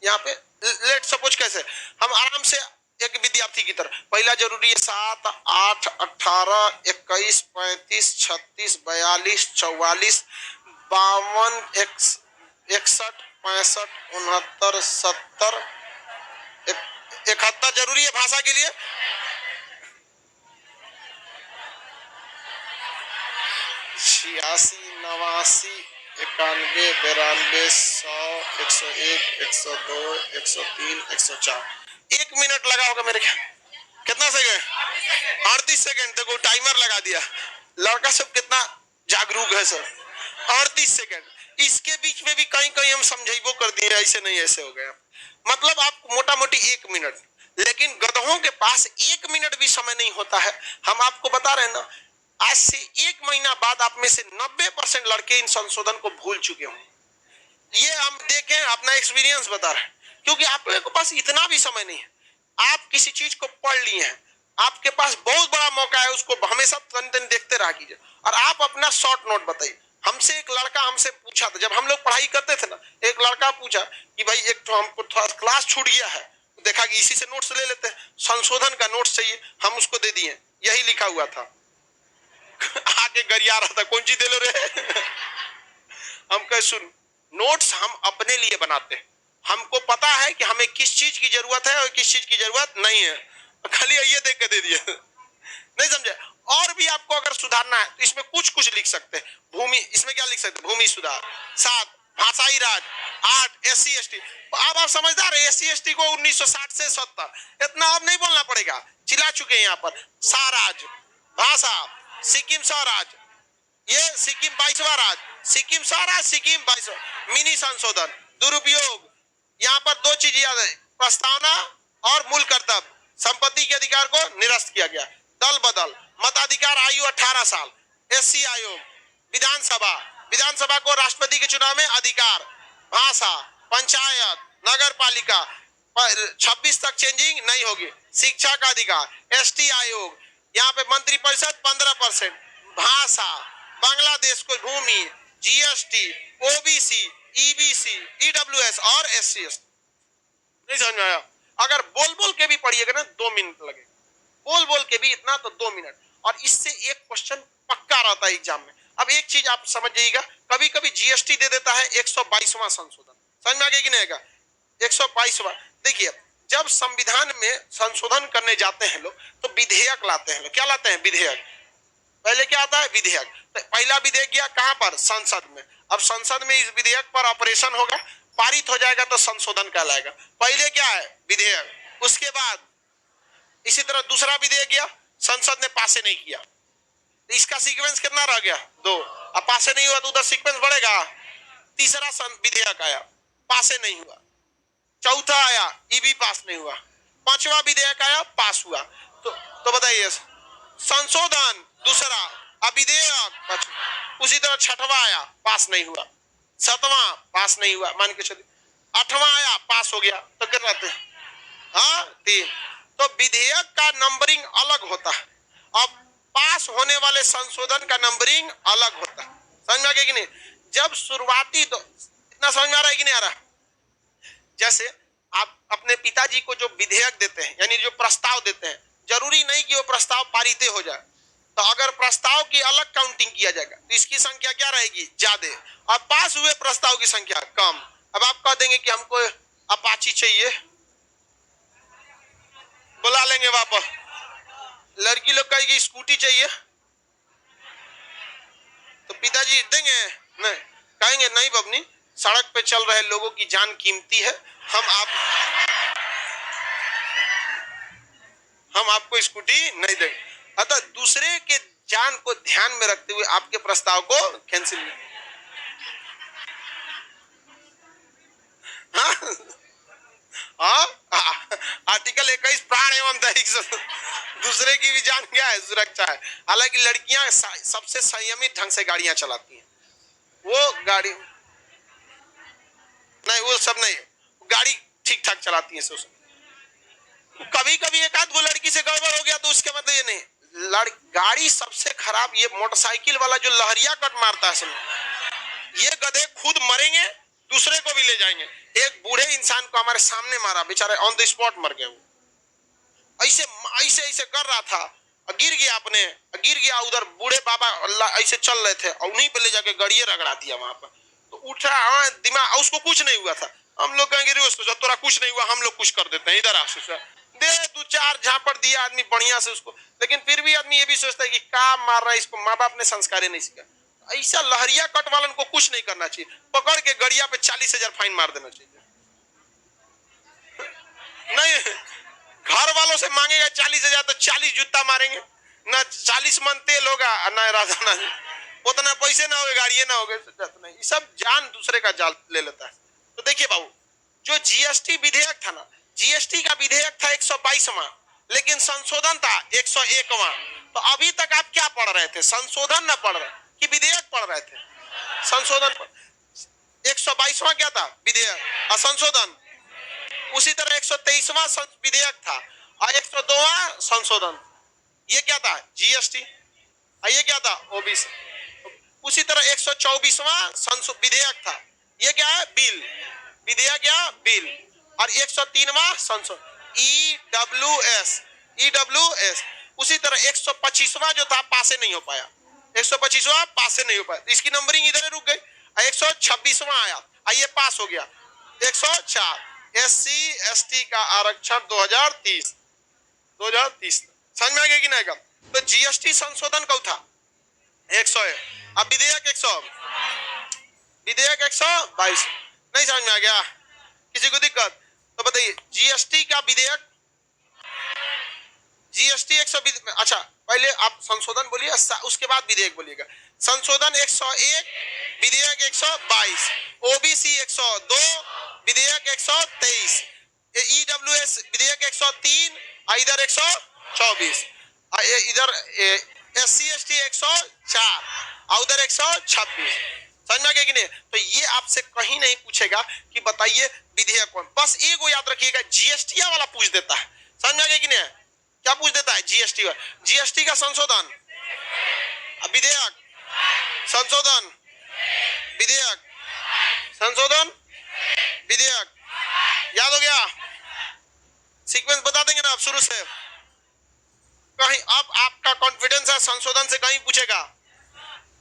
यहाँ पे लेट सपोज कैसे हम आराम से एक विद्यार्थी की तरह, पहला जरूरी है 7, 8, 18, 21, 35, 36, 42, 44, 52, 61, 65, 69, 70, 71 जरूरी है भाषा के लिए। 86, 89, 91, 92, 100, 101, 102, 103, 104। 1 मिनट लगा होगा मेरे ख्याल। कितना सेकंड? 38 सेकंड। देखो टाइमर लगा दिया। लड़का सब कितना जागरूक है सर। 38 सेकंड। इसके बीच में भी कहीं कहीं हम समझाइबो कर दिए, ऐसे नहीं ऐसे हो गया। मतलब आप मोटा मोटी 1 मिनट, लेकिन गधों के पास 1 मिनट भी समय नहीं होता है। हम आपको बता रहे हैं ना, आज से 1 महीना बाद आप में से 90% लड़के इन संशोधन को भूल चुके हों। ये हम देखें, अपना एक्सपीरियंस बता रहे हैं, क्योंकि आप लोगों के पास इतना भी समय नहीं है। आप किसी चीज को पढ़ लिए हैं, आपके पास बहुत बड़ा मौका है, उसको हमेशा तन तन देखते रहा कीजिए। और आप अपना शॉर्ट नोट बताइए। हमसे एक लड़का हमसे पूछा था, जब हम लोग पढ़ाई करते थे ना, एक लड़का पूछा कि भाई एक तो हमको थोड़ा क्लास छूट गया है, देखा कि इसी से नोट्स ले लेते हैं, संशोधन का नोट्स चाहिए, हम उसको दे दिए, यही लिखा हुआ था। आगे गरिया रहा था, कौन सी दे लो रे। हम कहे सुन, नोट्स हम अपने लिए बनाते हैं, हमको पता है कि हमें किस चीज की जरूरत है और किस चीज की जरूरत नहीं है, खाली ये देख के दे दिए। नहीं समझे? और भी आपको अगर सुधारना है तो इसमें कुछ कुछ लिख सकते हैं। भूमि, इसमें क्या लिख सकते हैं? भूमि सुधार। 7 भाषाई राज। 8 SC ST। अब आप समझदार है, SC ST को 1960 से 70 इतना अब नहीं बोलना पड़ेगा, चिल्ला चुके हैं यहाँ पर। साराज भाषा, सिक्किम स्वराज, ये सिक्किम 22वां राज, सिक्किम स्वराज, सिक्किम 22वां। मिनी संशोधन, दुरुपयोग, यहाँ पर 2 चीज याद है, प्रस्तावना और मूल कर्तव्य। संपत्ति के अधिकार को निरस्त किया गया। दल बदल, मताधिकार आयु 18 साल, SC आयोग, विधानसभा, विधानसभा को राष्ट्रपति के चुनाव में अधिकार, भाषा, पंचायत, नगर पालिका 26 तक चेंजिंग नहीं होगी, शिक्षा का अधिकार, ST आयोग, यहाँ पे मंत्रिपरिषद 15%, भाषा, बांग्लादेश को भूमि, GST, OBC, EBC, EWS और SC ST। नहीं समझ में आया? अगर बोल बोल के भी पढ़िएगा ना 2 मिनट लगेगा, बोल बोल के भी इतना तो 2 मिनट। और इससे एक क्वेश्चन पक्का रहता है एग्जाम में। अब एक चीज आप समझ जाइएगा, कभी कभी GST दे देता है 122वां संशोधन। समझ में आ गया कि नहीं आएगा? 122वां। देखिए, जब संविधान में संशोधन करने जाते हैं लोग तो विधेयक लाते हैं लोग। क्या लाते हैं? विधेयक। पहले क्या आता है? विधेयक। तो पहला विधेयक गया कहां पर? संसद में। अब संसद में इस विधेयक पर ऑपरेशन होगा, पारित हो जाएगा तो संशोधन कहलाएगा। पहले क्या है? विधेयक। उसके बाद इसी तरह दूसरा विधेयक गया, संसद ने पास नहीं किया, तो इसका सीक्वेंस कितना रह गया? 2। अब पास नहीं हुआ तो उधर सीक्वेंस बढ़ेगा। तीसरा विधेयक आया, पास नहीं हुआ। चौथा आया, ये भी पास नहीं हुआ। 5वां विधेयक आया, पास हुआ। तो बताइए, संशोधन दूसरा, अविधेयक। उसी तरह 6वां आया, पास नहीं हुआ। 7वां पास नहीं हुआ, मान के चलिए। 8वां आया, पास हो गया, तो क्या कहते हैं? हाँ, 3। तो विधेयक का नंबरिंग अलग होता है, अब पास होने वाले संशोधन का नंबरिंग अलग होता है। समझ में आ गया कि नहीं? जब शुरुआती, तो इतना समझ में आ रहा है कि नहीं आ रहा? जैसे आप अपने पिताजी को जो विधेयक देते हैं, यानी जो प्रस्ताव देते हैं, जरूरी नहीं कि वो प्रस्ताव पारित हो जाए। तो अगर प्रस्ताव की अलग काउंटिंग किया जाएगा तो इसकी संख्या क्या रहेगी, ज्यादा, और पास हुए प्रस्ताव की संख्या कम। अब आप कह देंगे कि हमको अपाची चाहिए, बुला लेंगे वापस। लड़की लोग कहेगी स्कूटी चाहिए, तो पिताजी देंगे नहीं, कहेंगे नहीं बबनी, सड़क पे चल रहे लोगों की जान कीमती है, हम आपको स्कूटी नहीं देंगे। अतः दूसरे के जान को ध्यान में रखते हुए आपके प्रस्ताव को कैंसिल। आर्टिकल 21 प्राण एवं दैहिक दूसरे की भी जान क्या है, सुरक्षा है। हालांकि लड़कियां सबसे संयमित ढंग से गाड़ियां चलाती हैं, वो गाड़ी नहीं, वो सब नहीं, गाड़ी ठीक ठाक चलाती है। कभी कभी एक आध वो लड़की से गड़बड़ हो गया तो उसके मतलब ये नहीं, गाड़ी सबसे खराब ये मोटरसाइकिल वाला जो लहरिया कट मारता है, ये गधे खुद मरेंगे, दूसरे को भी ले जाएंगे। एक बूढ़े इंसान को हमारे सामने मारा, बेचारे ऑन द स्पॉट मर गए। वो ऐसे ऐसे ऐसे कर रहा था, गिर गया उधर, बूढ़े बाबा ऐसे चल रहे थे और उन्हीं पे ले जाके गड़िए रगड़ा दिया वहां पर। तो उठा दिमाग, उसको कुछ नहीं हुआ था। हम लोग कहेंगे तोरा कुछ नहीं हुआ, हम लोग कुछ कर देते हैं, इधर आ दे 2-4 झापड़ दिया आदमी बढ़िया से उसको, लेकिन फिर भी आदमी ये भी सोचता है कि क्या मार रहा है इसको, माँ बाप ने संस्कार नहीं सीखा। ऐसा लहरिया कट वालन को कुछ नहीं करना चाहिए, पकड़ के गड़िया पे 40,000 फाइन मार देना चाहिए। नहीं, घर वालों से मांगेगा 40,000 तो 40 जूता मारेंगे ना, 40 मन तेल होगा ना, राजा ना, उतना पैसे ना हो, गाड़िए ना हो गए, सब जान दूसरे का जाल ले लेता है। तो देखिए बाबू, जो जीएसटी विधेयक था ना, जीएसटी का विधेयक था 122वां, लेकिन संशोधन था 101वां। तो अभी तक आप क्या पढ़ रहे थे, संशोधन ना पढ़ रहे कि विधेयक पढ़ रहे थे? संशोधन। 122वां क्या था, विधेयक, और संशोधन। उसी तरह 123वां विधेयक था और 102वां संशोधन। ये क्या था, जीएसटी, और ये क्या था, ओबीसी। उसी तरह 124वां विधेयक था, ये क्या है, बिल, विधेयक या बिल। और 103वां संशोधन, ईडब्ल्यूएस। उसी तरह 125वां जो था पासे नहीं हो पाया, 125वां पासे नहीं हो पाया, इसकी नंबरिंग इधर रुक गई। 126वां आया, ये पास हो गया। 104 एससी एसटी का आरक्षण 2030 समझ में आ गया कि नहीं? तो जीएसटी संशोधन कब था, 101। अब विधेयक 122 नहीं समझ में आ गया, किसी को दिक्कत तो बताइए। जीएसटी का विधेयक, जीएसटी 120, अच्छा पहले आप संशोधन बोलिए, उसके बाद विधेयक बोलिएगा। संशोधन 101, विधेयक 122, ओबीसी 102, विधेयक 123, ईडब्ल्यूएस विधेयक 103, इधर 124, इधर एससी एसटी 104 और उधर 126। समझ में आ गया कि नहीं? तो ये आपसे कहीं नहीं पूछेगा कि बताइए विधेयक कौन, बस एक को याद रखिएगा, जीएसटी वाला पूछ देता है। समझ में आ गया कि नहीं? क्या पूछ देता है, जीएसटी वाला। जीएसटी का संशोधन, विधेयक, संशोधन, विधेयक, संशोधन, विधेयक, याद हो गया? सीक्वेंस बता देंगे ना आप शुरू से। कहीं अब आपका कॉन्फिडेंस है संशोधन से कहीं पूछेगा,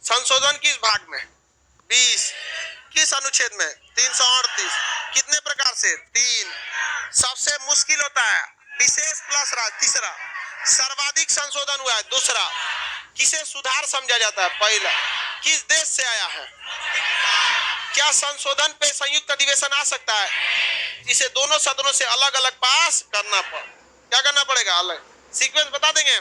संशोधन किस भाग में, 20, किस अनुच्छेद में, 338, कितने प्रकार से, 3। सबसे मुश्किल होता है विशेष प्लस राज, तीसरा। सर्वाधिक संशोधन हुआ है, दूसरा। किसे सुधार समझा जाता है, पहला। किस देश से आया है, क्या संशोधन पे संयुक्त अधिवेशन आ सकता है, इसे दोनों सदनों से अलग अलग पास करना क्या करना पड़ेगा, अलग। सीक्वेंस बता देंगे,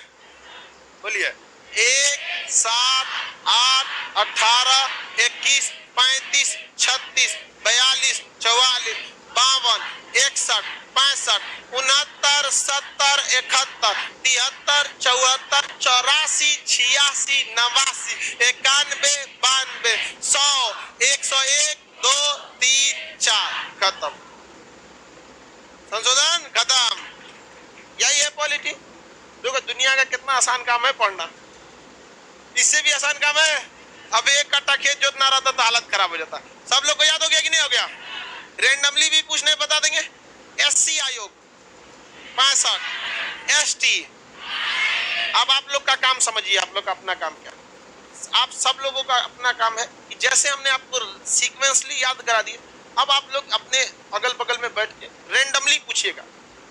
बोलिए। 1, 7, 8, 18, 21, 35, 36, 42, 44, 52, 61, 65, 69, 70, 71, 73, 74, 84, 86, 89, 91, 92, 100, 101, 2, 3, 4, खत्म। संशोधन खत्म। यही है पॉलिटी। देखो दुनिया का कितना आसान काम है पढ़ना, इससे भी आसान काम है। अब एक कट्टा खेत जोतना रहता तो हालत खराब हो जाता। सब लोग को याद हो गया कि नहीं हो गया? रेंडमली भी पूछने बता देंगे। एससी आयोग 65, एसटी अब आप लोग का काम समझिए, आप लोग का अपना काम क्या है। आप सब लोगों का अपना काम है कि जैसे हमने आपको सीक्वेंसली याद करा दिए, अब आप लोग अपने अगल बगल में बैठ के रेंडमली पूछिएगा।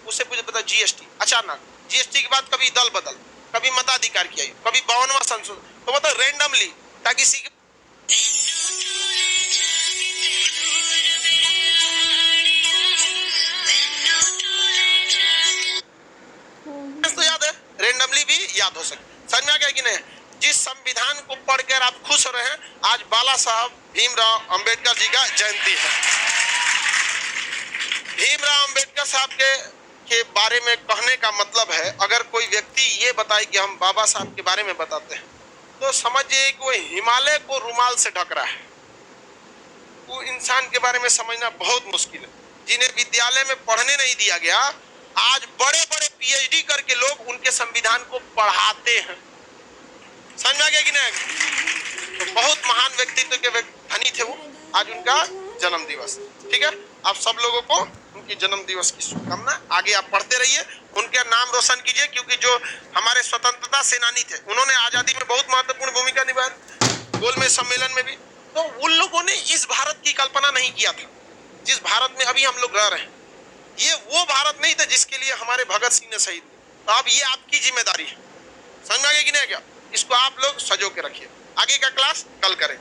उससे पूछे पता जीएसटी अचानक, जीएसटी के बाद कभी दल बदल, कभी मताधिकार की आयु, कभी 52वां संशोधन, तो मतलब रेंडमली, ताकि तो याद है, रेंडमली भी याद हो सके। समझ में आ गया कि नहीं? जिस संविधान को पढ़कर आप खुश हो रहे हैं, आज बाला साहब भीमराव अंबेडकर जी का जयंती है। भीमराव अंबेडकर साहब के बारे में कहने का मतलब है, अगर कोई व्यक्ति ये बताए कि हम बाबा साहब के बारे में बताते हैं, तो समझिए कि वो हिमालय को रुमाल से ढक रहा है। वो इंसान के बारे में समझना बहुत मुश्किल है। जिन्हें विद्यालय में पढ़ने नहीं दिया गया, आज बड़े बड़े पीएचडी करके लोग उनके संविधान को पढ़ाते हैं। समझ में आ गया कि नहीं? तो बहुत महान व्यक्तित्व के धनी थे वो। आज उनका जन्म दिवस, ठीक है। आप सब लोगों को उनकी जन्म दिवस की शुभकामना। आगे आप पढ़ते रहिए, उनके नाम रोशन कीजिए, क्योंकि जो हमारे स्वतंत्रता सेनानी थे, उन्होंने आजादी में बहुत महत्वपूर्ण भूमिका निभाई, गोलमेज सम्मेलन में भी। तो उन लोगों ने इस भारत की कल्पना नहीं किया था जिस भारत में अभी हम लोग रह रहे हैं। ये वो भारत नहीं था जिसके लिए हमारे भगत सिंह ने शहीद किया। तो अब ये आपकी जिम्मेदारी है। समझ में आ गया कि नहीं? क्या इसको आप लोग सजो के रखिए। आगे का क्लास कल करें।